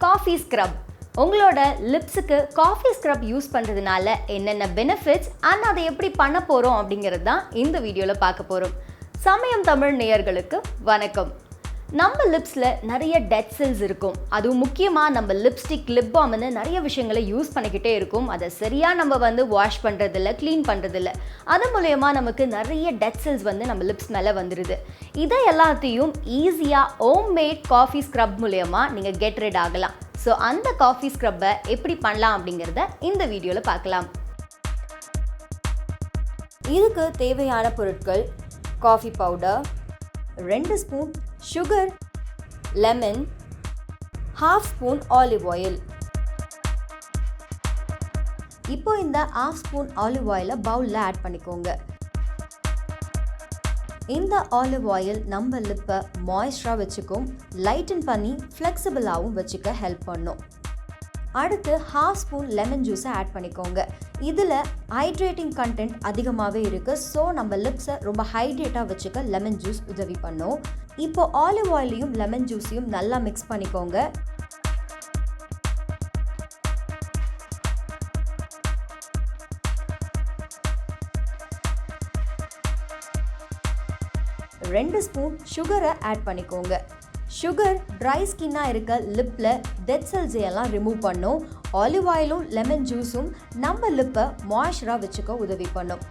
Coffee scrub. உங்களோட லிப்ஸுக்கு coffee scrub use பண்ணுறதுனால என்னென்ன பெனிஃபிட்ஸ் அண்ட் அதை எப்படி பண்ண போகிறோம் அப்படிங்கிறது தான் இந்த வீடியோவில் பார்க்க போகிறோம். சமயம் தமிழ் நேயர்களுக்கு வணக்கம். நம்ம லிப்ஸில் நிறைய டெட் செல்ஸ் இருக்கும். அதுவும் முக்கியமாக நம்ம லிப்ஸ்டிக், லிப் பாம்னு நிறைய விஷயங்களை யூஸ் பண்ணிக்கிட்டே இருக்கும். அதை சரியாக நம்ம வாஷ் பண்ணுறதில்ல, க்ளீன் பண்ணுறதில்ல. அது மூலயமா நமக்கு நிறைய டெட் செல்ஸ் நம்ம லிப்ஸ் மேலே வந்துடுது. இதை எல்லாத்தையும் ஈஸியாக ஹோம்மேட் காஃபி ஸ்க்ரப் மூலயமா நீங்கள் கெட் ரெட் ஆகலாம். ஸோ அந்த காஃபி ஸ்க்ரப்பை எப்படி பண்ணலாம் அப்படிங்கிறத இந்த வீடியோவில் பார்க்கலாம். இதுக்கு தேவையான பொருட்கள்: coffee powder, 2 spoon sugar, lemon, 1/2 spoon olive oil. இப்போ இந்த 1/2 ஸ்பூன் ஆலிவ் ஆயிலை பவுலில் ஆட் பண்ணிக்கோங்க. இந்த ஆலிவ் ஆயில் நம்ம லிப்பை மாய்ஸ்டராக வச்சுக்கும், லைட்டன் பண்ணி ஃப்ளெக்சிபிளாகவும் வச்சுக்க ஹெல்ப் பண்ணும். அடுத்து 1/2 ஸ்பூன் லெமன் ஜூஸை ஆட் பண்ணிக்கோங்க. இதில் ஹைட்ரேட்டிங் கண்டென்ட் அதிகமாகவே இருக்குது. ஸோ நம்ம லிப்ஸை ரொம்ப ஹைட்ரேட்டாக வச்சுக்க லெமன் ஜூஸ் உதவி பண்ணும். இப்போ ஆலிவ் ஆயிலையும் லெமன் ஜூஸையும் நல்லா மிக்ஸ் பண்ணிக்கோங்க. ரெண்டு ஸ்பூன் சுகரை ஆட் பண்ணிக்கோங்க. சுகர் ட்ரை ஸ்கின்னாக இருக்க லிப்பில் டெட் செல்ஸ் எல்லாம் ரிமூவ் பண்ணும். ஆலிவ் ஆயிலும் லெமன் ஜூஸும் நம்ம லிப்பை மாய்ஸ்சராக வச்சுக்க உதவி பண்ணும்.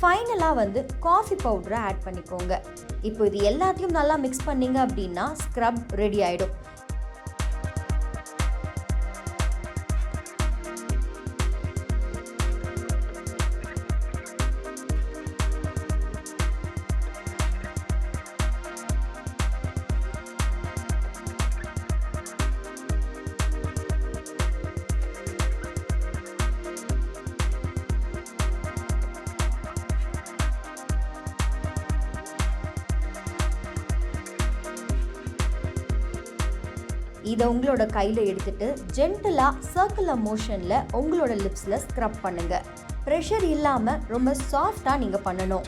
ஃபைனலாக காஃபி பவுடரை ஆட் பண்ணிக்கோங்க. இப்போ இது எல்லாத்தையும் நல்லா மிக்ஸ் பண்ணிங்க அப்படின்னா ஸ்க்ரப் ரெடி ஆகிடும். இதை உங்களோட கையில் எடுத்துட்டு ஜென்டலாக சர்க்குலர் மோஷனில் உங்களோட லிப்ஸில் ஸ்க்ரப் பண்ணுங்கள். ப்ரெஷர் இல்லாமல் ரொம்ப சாஃப்டாக நீங்கள் பண்ணணும்.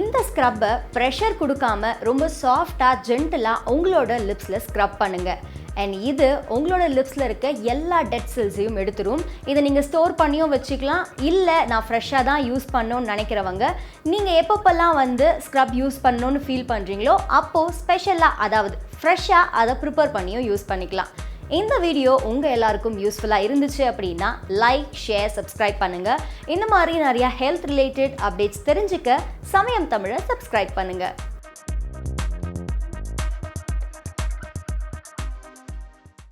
இந்த ஸ்க்ரப்பை ப்ரெஷர் கொடுக்காம ரொம்ப சாஃப்டாக ஜென்டலாக உங்களோட லிப்ஸில் ஸ்க்ரப் பண்ணுங்கள். அண்ட் இது உங்களோட லிப்ஸில் இருக்க எல்லா டெட் செல்ஸையும் எடுத்துரும். இதை நீங்கள் ஸ்டோர் பண்ணியும் வச்சுக்கலாம். இல்லை நான் ஃப்ரெஷ்ஷாக தான் யூஸ் பண்ணணும்னு நினைக்கிறவங்க நீங்கள் எப்பப்பெல்லாம் ஸ்க்ரப் யூஸ் பண்ணணும்னு ஃபீல் பண்ணுறீங்களோ அப்போது ஸ்பெஷலாக, அதாவது ஃப்ரெஷ்ஷாக அதை ப்ரிப்பேர் பண்ணியும் யூஸ் பண்ணிக்கலாம். இந்த வீடியோ உங்கள் எல்லாருக்கும் யூஸ்ஃபுல்லாக இருந்துச்சு அப்படின்னா லைக், ஷேர், சப்ஸ்கிரைப் பண்ணுங்கள். இந்த மாதிரி நிறையா ஹெல்த் ரிலேட்டட் அப்டேட்ஸ் தெரிஞ்சுக்க சமயம் தமிழை சப்ஸ்கிரைப் பண்ணுங்கள்.